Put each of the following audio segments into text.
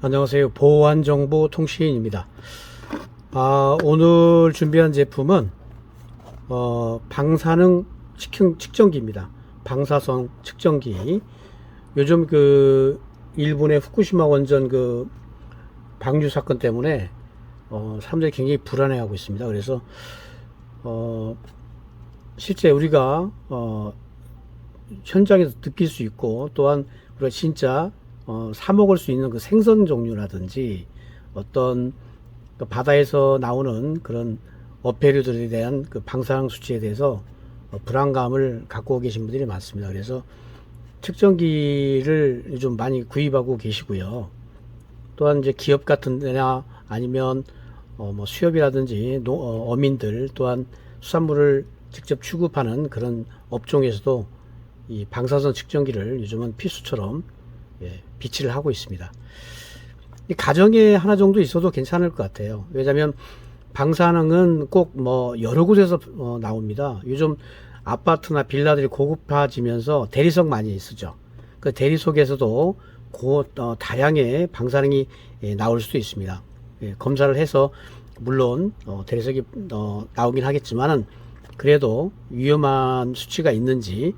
안녕하세요. 보안정보통신입니다. 오늘 준비한 제품은 방사능 측정기입니다. 방사성 측정기. 요즘 일본의 후쿠시마 원전 방류 사건 때문에 사람들이 굉장히 불안해하고 있습니다. 그래서 실제 우리가 현장에서 느낄 수 있고, 또한 우리가 진짜 사 먹을 수 있는 생선 종류라든지 어떤 바다에서 나오는 그런 어패류들에 대한 방사능 수치에 대해서 불안감을 갖고 계신 분들이 많습니다. 그래서 측정기를 요즘 많이 구입하고 계시고요. 또한 이제 기업 같은 데나 아니면 수협이라든지 어민들, 또한 수산물을 직접 취급하는 그런 업종에서도 이 방사선 측정기를 요즘은 필수처럼 비치를 하고 있습니다. 이 가정에 하나 정도 있어도 괜찮을 것 같아요. 왜냐하면 방사능은 꼭 여러 곳에서 나옵니다. 요즘 아파트나 빌라들이 고급화지면서 대리석 많이 쓰죠. 그 대리석에서도 다량의 방사능이 나올 수도 있습니다. 검사를 해서 물론 대리석이 나오긴 하겠지만은, 그래도 위험한 수치가 있는지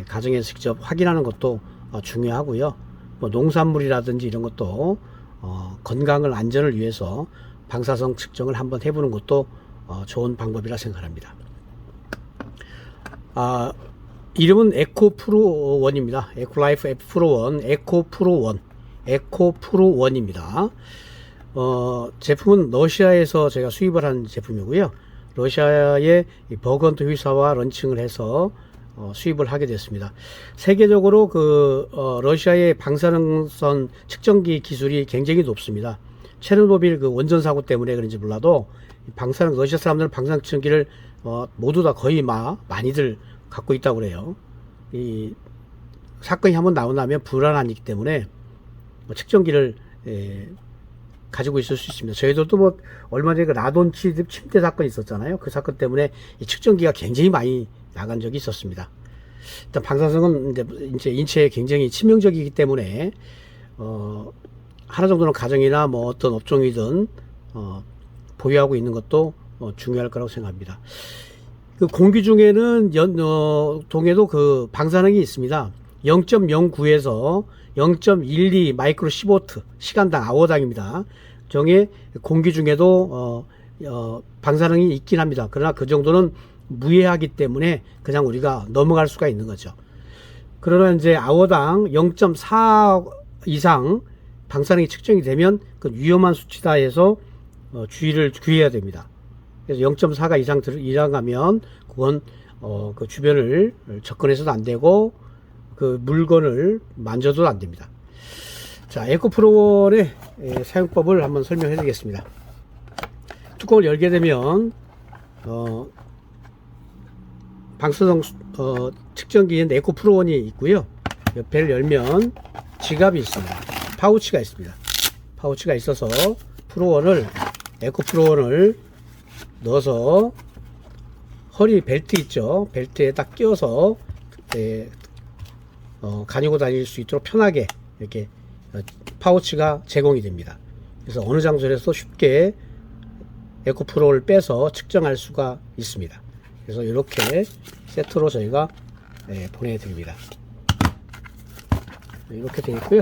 가정에서 직접 확인하는 것도 중요하고요. 농산물이라든지 이런 것도 건강을, 안전을 위해서 방사성 측정을 한번 해보는 것도 좋은 방법이라 생각합니다. 이름은 에코프로1입니다. 에코라이프 F프로1, 에코프로1입니다. 제품은 러시아에서 제가 수입을 한 제품이고요. 러시아의 버건트 회사와 런칭을 해서 수입을 하게 됐습니다. 세계적으로 러시아의 방사능선 측정기 기술이 굉장히 높습니다. 체르노빌 원전 사고 때문에 그런지 몰라도 러시아 사람들은 방사능 측정기를 모두 다 거의 많이들 갖고 있다고 그래요. 이 사건이 한번 나오면 불안하기 때문에 측정기를 가지고 있을 수 있습니다. 저희들도 얼마 전에 라돈 침대 사건이 있었잖아요. 그 사건 때문에 이 측정기가 굉장히 많이 나간 적이 있었습니다. 일단 방사성은 이제 인체에 굉장히 치명적이기 때문에 하나 정도는 가정이나 어떤 업종이든 보유하고 있는 것도 중요할 거라고 생각합니다. 공기 중에는 동에도 방사능이 있습니다. 0.09에서 0.12 마이크로 시보트 시간당 아워당입니다. 정의 공기 중에도 방사능이 있긴 합니다. 그러나 그 정도는 무해하기 때문에 그냥 우리가 넘어갈 수가 있는 거죠. 그러나 이제 아워당 0.4 이상 방사능이 측정이 되면 위험한 수치다 해서 주의를 기해야 됩니다. 그래서 0.4가 이상 가면 그건 주변을 접근해서도 안 되고 물건을 만져도 안 됩니다. 자, 에코프로1의 사용법을 한번 설명해 드리겠습니다. 뚜껑을 열게 되면 방사성 측정기인 에코프로1이 있고요. 옆에를 열면 지갑이 있습니다. 파우치가 있습니다. 파우치가 있어서 에코프로1을 넣어서 허리 벨트 있죠. 벨트에 딱 끼워서 가지고 다닐 수 있도록 편하게 이렇게 파우치가 제공이 됩니다. 그래서 어느 장소에서 쉽게 에코프로를 빼서 측정할 수가 있습니다. 그래서 이렇게 세트로 저희가 보내드립니다. 이렇게 되어 있고요.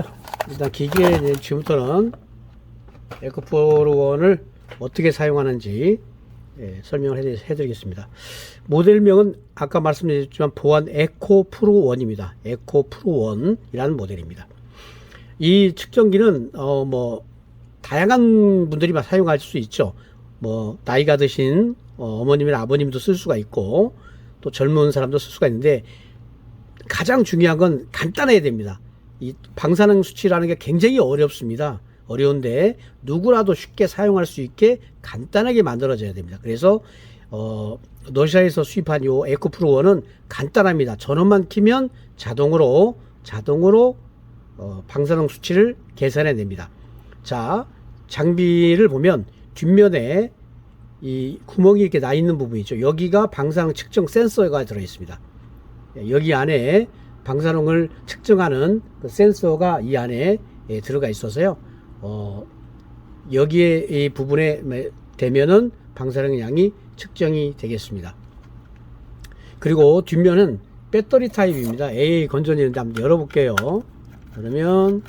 일단 기기에 지금부터는 에코프로1을 어떻게 사용하는지 설명을 해드리겠습니다. 모델명은 아까 말씀드렸지만 보안 에코프로1입니다. 에코프로1이라는 모델입니다. 이 측정기는 다양한 분들이 사용할 수 있죠. 나이가 드신 어머님이나 아버님도 쓸 수가 있고, 또 젊은 사람도 쓸 수가 있는데, 가장 중요한 건 간단해야 됩니다. 이 방사능 수치라는 게 굉장히 어렵습니다. 어려운데 누구라도 쉽게 사용할 수 있게 간단하게 만들어져야 됩니다. 그래서 러시아에서 수입한 이 에코프로1은 간단합니다. 전원만 키면 자동으로 방사능 수치를 계산해 냅니다. 자, 장비를 보면 뒷면에 이 구멍이 이렇게 나 있는 부분이 있죠. 여기가 방사능 측정 센서가 들어 있습니다. 여기 안에 방사능을 측정하는 그 센서가 이 안에 들어가 있어서요. 여기에 이 부분에 되면은 방사능 양이 측정이 되겠습니다. 그리고 뒷면은 배터리 타입입니다. AA 건전지인데 한번 열어볼게요. 그러면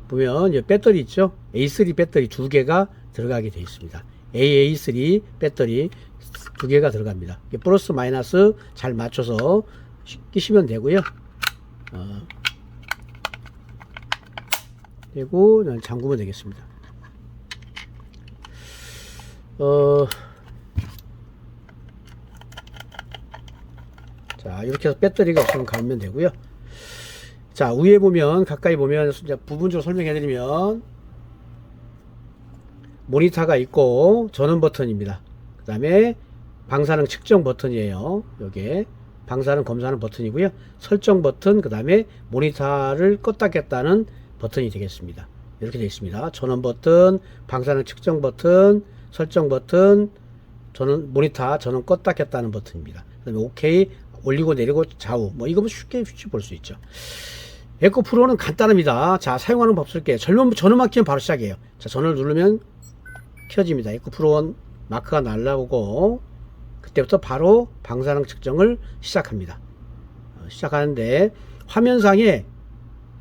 보면 이 배터리 있죠? A3 배터리 두 개가 들어가게 되어 있습니다. AA3 배터리 두 개가 들어갑니다. 플러스 마이너스 잘 맞춰서 끼시면 되고요. 그리고 잠그면 되겠습니다. 자, 이렇게 해서 배터리가 없으면 가면 되고요. 자, 위에 보면, 가까이 보면, 이제 부분적으로 설명해 드리면, 모니터가 있고, 전원 버튼입니다. 그 다음에, 방사능 측정 버튼이에요. 요게, 방사능 검사하는 버튼이고요. 설정 버튼, 그 다음에, 모니터를 껐다 켰다는 버튼이 되겠습니다. 이렇게 되어 있습니다. 전원 버튼, 방사능 측정 버튼, 설정 버튼, 모니터 전원 껐다 켰다는 버튼입니다. 그 다음에 OK, 올리고 내리고 좌우, 뭐 이거 쉽게 볼 수 있죠. 에코 프로는 간단합니다. 자, 사용하는 법 쓸게요. 전원만 켜면 바로 시작해요. 자, 전원을 누르면 켜집니다. 에코 프로 1 마크가 날라오고, 그때부터 바로 방사능 측정을 시작합니다. 시작하는데, 화면상에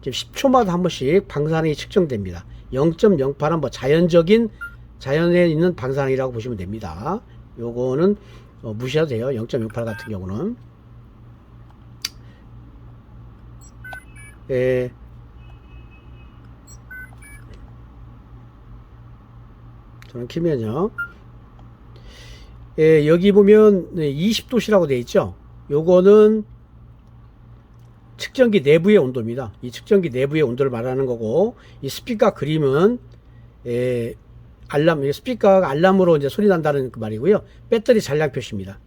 지금 10초마다 한 번씩 방사능이 측정됩니다. 0.08은 뭐 자연에 있는 방사능이라고 보시면 됩니다. 요거는 무시해도 돼요. 0.08 같은 경우는. 저는 키면요. 여기 보면 20도씨라고 되어 있죠. 요거는 측정기 내부의 온도입니다. 이 측정기 내부의 온도를 말하는 거고, 이 스피커 그림은 알람, 스피커가 알람으로 이제 소리 난다는 그 말이고요. 배터리 잔량 표시입니다.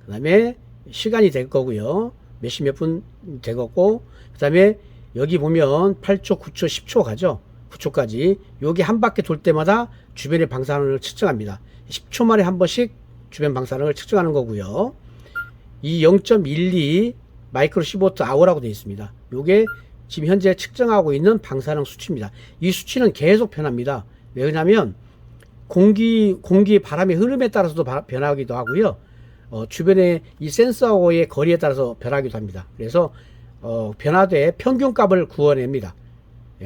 그 다음에 시간이 될 거고요. 몇 분 되겠고, 그 다음에 여기 보면 8초, 9초, 10초 가죠. 9초까지. 여기 한 바퀴 돌 때마다 주변의 방사능을 측정합니다. 10초 만에 한 번씩 주변 방사능을 측정하는 거고요. 이 0.12 마이크로 시보트 아워라고 되어 있습니다. 요게 지금 현재 측정하고 있는 방사능 수치입니다. 이 수치는 계속 변합니다. 왜냐하면 공기의 바람의 흐름에 따라서도 변하기도 하고요. 주변의 이 센서와의 거리에 따라서 변하기도 합니다. 그래서 변화돼 평균값을 구워냅니다.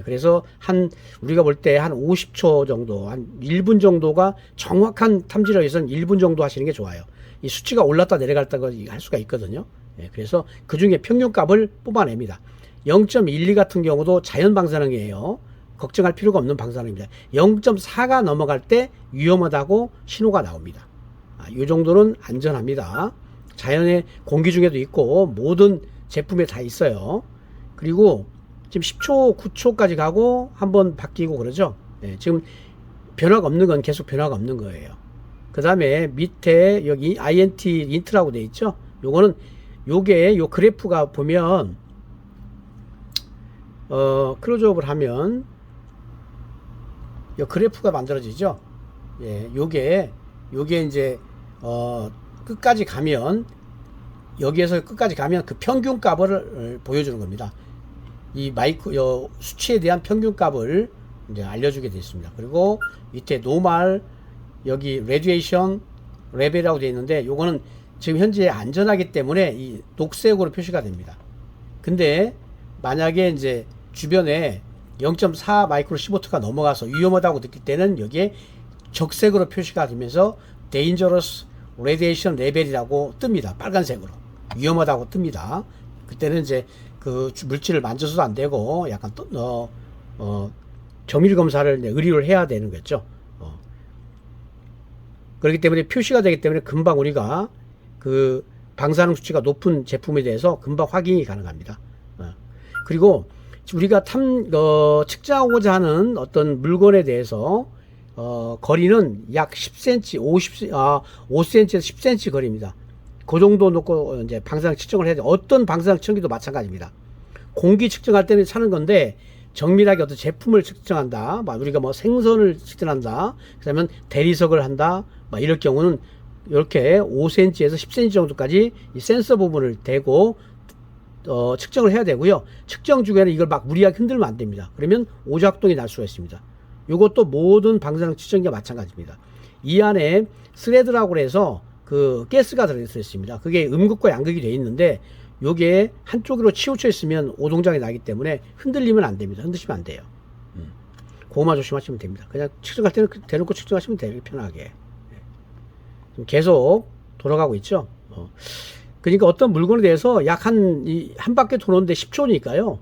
그래서 우리가 볼 때 한 50초 정도, 한 1분 정도가 정확한 탐지를 위해서는 1분 정도 하시는 게 좋아요. 이 수치가 올랐다 내려갔다 할 수가 있거든요. 그래서 그 중에 평균값을 뽑아냅니다. 0.12 같은 경우도 자연 방사능이에요. 걱정할 필요가 없는 방사능입니다. 0.4가 넘어갈 때 위험하다고 신호가 나옵니다. 이 정도는 안전합니다. 자연의 공기 중에도 있고 모든 제품에 다 있어요. 그리고 지금 10초, 9초까지 가고 한번 바뀌고 그러죠. 지금 변화가 없는 건 계속 변화가 없는 거예요. 그 다음에 밑에 여기 INT 인트라고 되어 있죠. 요거는 요게 요 그래프가 보면 클로즈업을 하면 요 그래프가 만들어지죠. 요게 이제 끝까지 가면 여기에서 끝까지 가면 그 평균값을 보여주는 겁니다. 이 수치에 대한 평균값을 이제 알려주게 되어 있습니다. 그리고 밑에 노멀 여기 레디에이션 레벨이라고 되어 있는데 요거는 지금 현재 안전하기 때문에 이 녹색으로 표시가 됩니다. 근데 만약에 이제 주변에 0.4 마이크로 시보트가 넘어가서 위험하다고 느낄 때는 여기에 적색으로 표시가 되면서 Dangerous Radiation Level이라고 뜹니다. 빨간색으로. 위험하다고 뜹니다. 그때는 이제 그 물질을 만져서도 안 되고 약간 정밀 검사를 의뢰를 해야 되는 거죠. 그렇기 때문에 표시가 되기 때문에 금방 우리가 그 방사능 수치가 높은 제품에 대해서 금방 확인이 가능합니다. 그리고 우리가 측정하고자 하는 어떤 물건에 대해서 거리는 약 10cm, 5cm에서 10cm 거리입니다. 그 정도 놓고 이제 방사능 측정을 해야 돼. 어떤 방사능 측정기도 마찬가지입니다. 공기 측정할 때는 차는 건데 정밀하게 어떤 제품을 측정한다. 우리가 뭐 생선을 측정한다. 그러면 대리석을 한다. 이럴 경우는 이렇게 5cm에서 10cm 정도까지 이 센서 부분을 대고 측정을 해야 되고요. 측정 중에는 이걸 막 무리하게 흔들면 안 됩니다. 그러면 오작동이 날 수가 있습니다. 이것도 모든 방사능 측정기와 마찬가지입니다. 이 안에 스레드라고 해서 그 가스가 들어있어 있습니다. 그게 음극과 양극이 되어 있는데 요게 한쪽으로 치우쳐 있으면 오동작이 나기 때문에 흔들리면 안 됩니다. 흔드시면 안 돼요. 그거만 조심하시면 됩니다. 그냥 측정할 때는 대놓고 측정하시면 돼요. 편하게. 좀 계속 돌아가고 있죠. 그러니까 어떤 물건에 대해서 약 한 바퀴 도는데 10초니까요.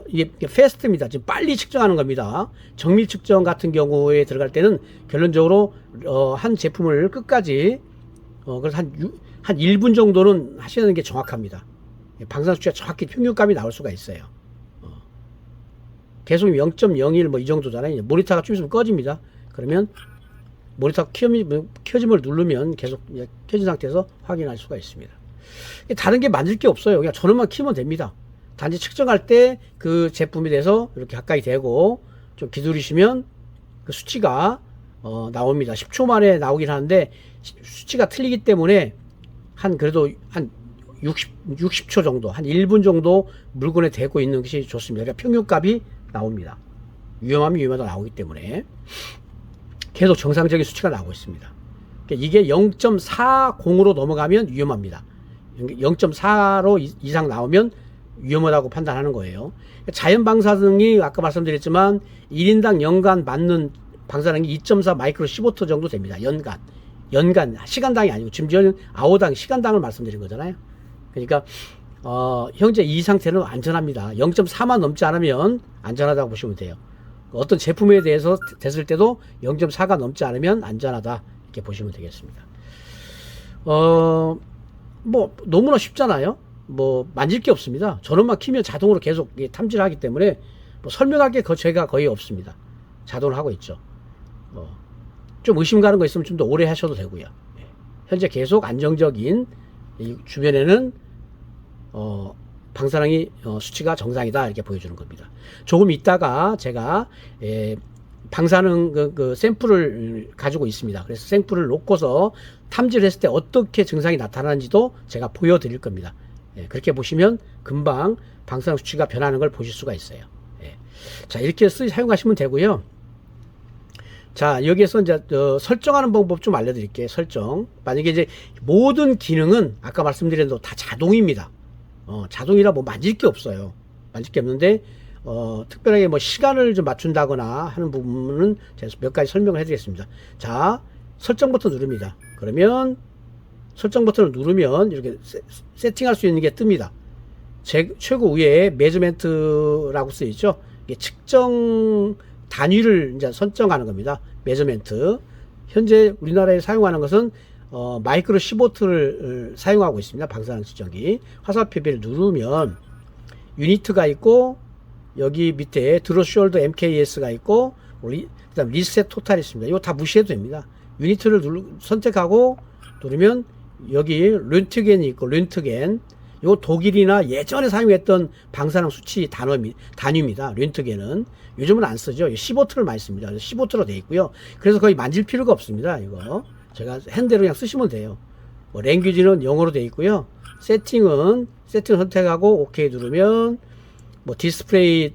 이게 패스트입니다. 지금 빨리 측정하는 겁니다. 정밀 측정 같은 경우에 들어갈 때는 결론적으로 한 제품을 끝까지 그래서 한 1분 정도는 하시는 게 정확합니다. 방사능 수치가 정확히 평균값이 나올 수가 있어요. 계속 0.01 뭐 이 정도잖아요. 모니터가 좀 있으면 꺼집니다. 그러면 모니터 켜짐을 누르면 계속 켜진 상태에서 확인할 수가 있습니다. 다른 게 만질 게 없어요. 그냥 전원만 키면 됩니다. 단지 측정할 때 그 제품에 대해서 이렇게 가까이 대고 좀 기다리시면 그 수치가 나옵니다. 10초 만에 나오긴 하는데 수치가 틀리기 때문에 그래도 한 60초 정도, 한 1분 정도 물건에 대고 있는 것이 좋습니다. 그러니까 평균값이 나옵니다. 위험하면 위험하다 나오기 때문에 계속 정상적인 수치가 나오고 있습니다. 그러니까 이게 0.40으로 넘어가면 위험합니다. 0.4로 이상 나오면 위험하다고 판단하는 거예요. 자연 방사능이 아까 말씀드렸지만 1인당 연간 맞는 방사능이 2.4 마이크로 15터 정도 됩니다. 연간 시간당이 아니고 지금 저는 아호당 시간당을 말씀드린 거잖아요. 그러니까 현재 이 상태는 안전합니다. 0.4만 넘지 않으면 안전하다고 보시면 돼요. 어떤 제품에 대해서 됐을 때도 0.4가 넘지 않으면 안전하다 이렇게 보시면 되겠습니다. 뭐 너무나 쉽잖아요. 뭐 만질 게 없습니다. 전원만 키면 자동으로 계속 탐지를 하기 때문에 뭐 설명할 게 제가 거의 없습니다. 자동으로 하고 있죠. 좀 의심 가는 거 있으면 좀 더 오래 하셔도 되고요. 현재 계속 안정적인 이 주변에는 방사능이 수치가 정상이다 이렇게 보여주는 겁니다. 조금 있다가 제가 방사능 그 샘플을 가지고 있습니다. 그래서 샘플을 놓고서 탐지를 했을 때 어떻게 증상이 나타나는지도 제가 보여드릴 겁니다. 그렇게 보시면 금방 방사능 수치가 변하는 걸 보실 수가 있어요. 자, 이렇게 사용하시면 되고요. 자, 여기에서 이제 설정하는 방법 좀 알려드릴게요. 설정. 만약에 이제 모든 기능은 아까 말씀드린 대로 다 자동입니다. 자동이라 뭐 만질 게 없어요. 만질 게 없는데 특별하게 뭐 시간을 좀 맞춘다거나 하는 부분은 제가 몇 가지 설명을 해드리겠습니다. 자, 설정 버튼 누릅니다. 그러면 설정 버튼을 누르면 이렇게 세팅할 수 있는 게 뜹니다. 최고 위에 메저멘트라고 쓰여 있죠. 이게 측정 단위를 이제 선정하는 겁니다. 메저멘트. 현재 우리나라에 사용하는 것은 마이크로 15트를 사용하고 있습니다. 방사능 측정기. 화살표를 누르면 유니트가 있고 여기 밑에 드로숄더 MKS가 있고 그다음 리셋 토탈이 있습니다. 이거 다 무시해도 됩니다. 유니트를 선택하고 누르면 여기 렌트겐이 있고 렌트겐 이거 독일이나 예전에 사용했던 방사능 수치 단위입니다. 렌트겐은 요즘은 안 쓰죠. 15트를 많이 씁니다. 15트로 되어 있고요. 그래서 거의 만질 필요가 없습니다. 이거 제가 핸드로 그냥 쓰시면 돼요. 뭐 랭귀지는 영어로 되어 있고요. 세팅 선택하고 OK 누르면 뭐 디스플레이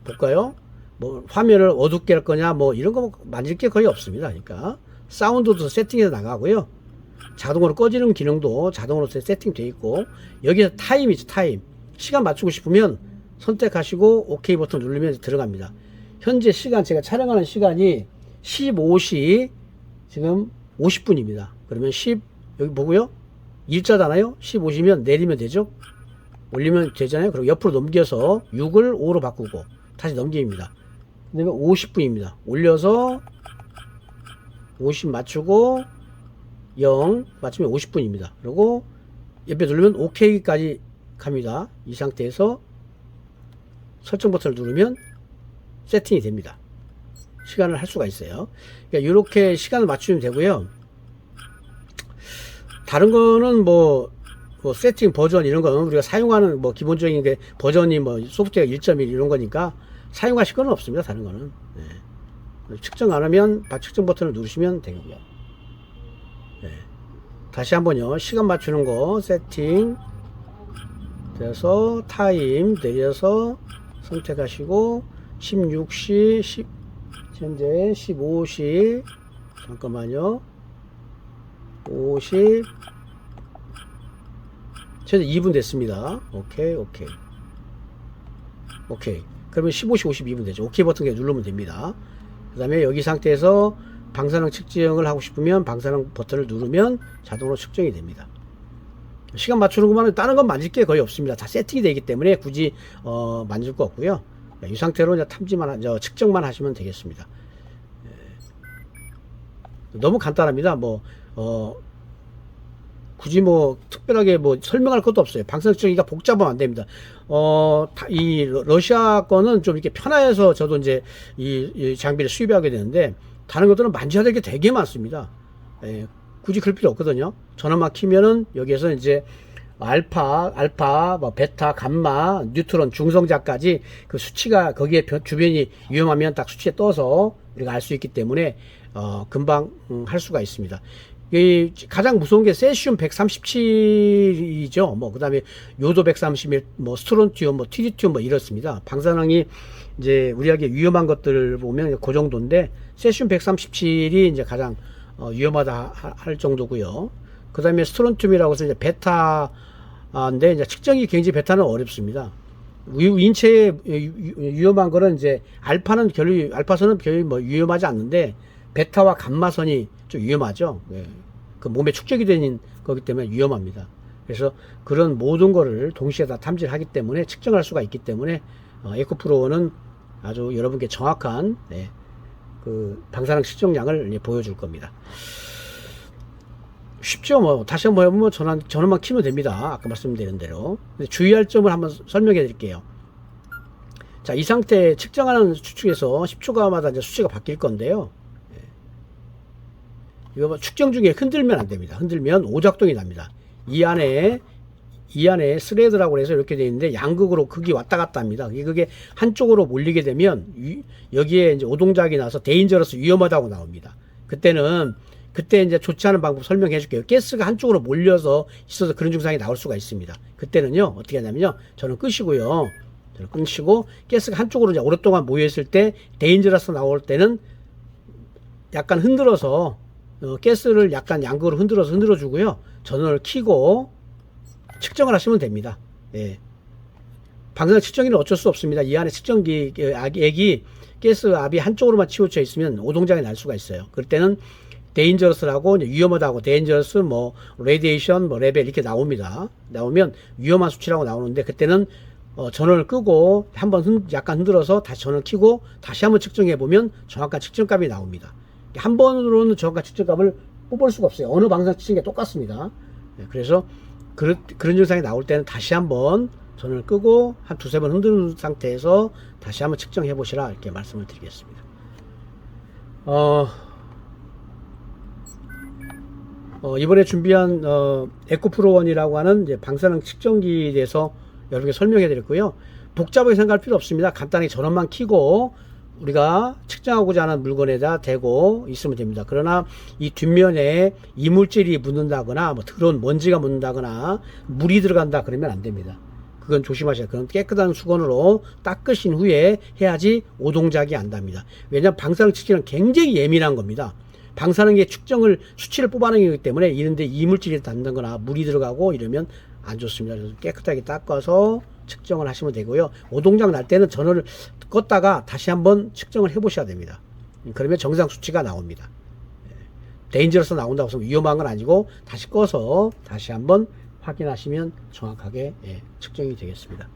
볼까요? 뭐 화면을 어둡게 할 거냐 뭐 이런 거 만질 게 거의 없습니다. 그러니까 사운드도 세팅해서 나가고요. 자동으로 꺼지는 기능도 자동으로 세팅되어 있고 여기서 타임이죠. 타임. 시간 맞추고 싶으면 선택하시고 OK 버튼 누르면 들어갑니다. 현재 시간 제가 촬영하는 시간이 15시 지금 50분입니다. 그러면 여기 보고요. 일자잖아요. 15시면 내리면 되죠. 올리면 되잖아요. 그리고 옆으로 넘겨서 6을 5로 바꾸고 다시 넘깁니다. 그다음에 50분입니다. 올려서 50 맞추고 0 맞추면 50분입니다. 그리고 옆에 누르면 OK까지 갑니다. 이 상태에서 설정 버튼을 누르면 세팅이 됩니다. 시간을 할 수가 있어요. 그러니까 이렇게 시간을 맞추면 되고요. 다른 거는 뭐 세팅 버전 이런 거는 우리가 사용하는 뭐 기본적인 게 버전이 뭐 소프트웨어 1.1 이런 거니까 사용하실 건 없습니다. 다른 거는. 측정 안 하면 측정 버튼을 누르시면 되고요. 다시 한번요. 시간 맞추는 거 세팅 그래서 타임 내려서 선택하시고 16시 10 현재 15시 잠깐만요 50 현재 2분 됐습니다. 오케이 그러면 15시 52분 되죠. 오케이 버튼 누르면 됩니다. 그 다음에 여기 상태에서 방사능 측정을 하고 싶으면 방사능 버튼을 누르면 자동으로 측정이 됩니다. 시간 맞추는 것만은 다른 건 만질 게 거의 없습니다. 다 세팅이 되기 때문에 굳이 만질 거 없고요. 이 상태로 이제 측정만 하시면 되겠습니다. 너무 간단합니다. 굳이 특별하게 설명할 것도 없어요. 방사능 측정기가 복잡하면 안 됩니다. 이 러시아 거는 좀 이렇게 편해서 저도 이제 이 장비를 수입하게 되는데, 다른 것들은 만져야 될 게 되게 많습니다. 굳이 그럴 필요 없거든요. 전원만 키면은 여기에서 이제 알파, 베타, 감마, 뉴트론, 중성자까지 그 수치가 거기에 주변이 위험하면 딱 수치에 떠서 우리가 알 수 있기 때문에 금방 할 수가 있습니다. 이 가장 무서운 게 세슘 137이죠. 그 다음에 요도 131, 스트론튬, 트리튬 이렇습니다. 방사능이 이제 우리에게 위험한 것들을 보면 그 정도인데, 세슘 137이 이제 가장 위험하다 할 정도고요. 그 다음에 스트론튬이라고 해서 이제 베타인데, 이제 측정이 굉장히 베타는 어렵습니다. 인체에 위험한 거는 이제 알파선은 별로 위험하지 않는데, 베타와 감마선이 좀 위험하죠. 그 몸에 축적이 되는 거기 때문에 위험합니다. 그래서 그런 모든 거를 동시에 다 탐지하기 때문에 측정할 수가 있기 때문에 에코프로는 아주 여러분께 정확한 그 방사능 측정량을 보여줄 겁니다. 쉽죠. 다시 한번 해보면 전원만 키면 됩니다. 아까 말씀드린 대로. 주의할 점을 한번 설명해 드릴게요. 자, 이 상태 측정하는 수축에서 10초가마다 이제 수치가 바뀔 건데요. 이거 측정 중에 흔들면 안 됩니다. 흔들면 오작동이 납니다. 이 안에 스레드라고 해서 이렇게 되어 있는데, 양극으로 극이 왔다 갔다 합니다. 그게 한쪽으로 몰리게 되면 여기에 이제 오동작이 나서 데인저러스, 위험하다고 나옵니다. 그때 이제 좋지 않은 방법 설명해 줄게요. 가스가 한쪽으로 몰려서 있어서 그런 증상이 나올 수가 있습니다. 그때는요, 어떻게 하냐면요, 저는 끄시고 가스가 한쪽으로 이제 오랫동안 모여 있을 때, 데인저러스 나올 때는 약간 흔들어서 가스를 약간 양극으로 흔들어 주고요. 전원을 켜고 측정을 하시면 됩니다. 방사능 측정기는 어쩔 수 없습니다. 이 안에 측정기 액이 가스 압이 한쪽으로만 치우쳐 있으면 오동작이 날 수가 있어요. 그럴 때는 데인저러스라고, 위험하다고, 데인저러스, 레디에이션, 레벨 이렇게 나옵니다. 나오면 위험한 수치라고 나오는데, 그때는 전원을 끄고 한번 약간 흔들어서 다시 전원을 켜고 다시 한번 측정해 보면 정확한 측정값이 나옵니다. 한 번으로는 정확한 측정값을 뽑을 수가 없어요. 어느 방사능 측정기가 똑같습니다. 그래서 그런 증상이 나올 때는 다시 한번 전원을 끄고 한 두세 번 흔드는 상태에서 다시 한번 측정해 보시라, 이렇게 말씀을 드리겠습니다. 이번에 준비한 에코프로1이라고 하는 이제 방사능 측정기에 대해서 여러분께 설명해 드렸고요. 복잡하게 생각할 필요 없습니다. 간단히 전원만 켜고 우리가 측정하고자 하는 물건에다 대고 있으면 됩니다. 그러나 이 뒷면에 이물질이 묻는다거나 더러운 먼지가 묻는다거나 물이 들어간다 그러면 안 됩니다. 그건 조심하셔야 돼요. 그건 깨끗한 수건으로 닦으신 후에 해야지 오동작이 안 납니다. 왜냐하면 방사능 측정은 굉장히 예민한 겁니다. 방사능의 수치를 뽑아내기 거기 때문에 이런데 이물질이 닿는거나 물이 들어가고 이러면 안 좋습니다. 그래서 깨끗하게 닦아서 측정을 하시면 되고요. 오동작 날 때는 전원을 껐다가 다시 한번 측정을 해 보셔야 됩니다. 그러면 정상 수치가 나옵니다. 데인저러스 나온다고 해서 위험한 건 아니고, 다시 꺼서 다시 한번 확인하시면 정확하게 측정이 되겠습니다.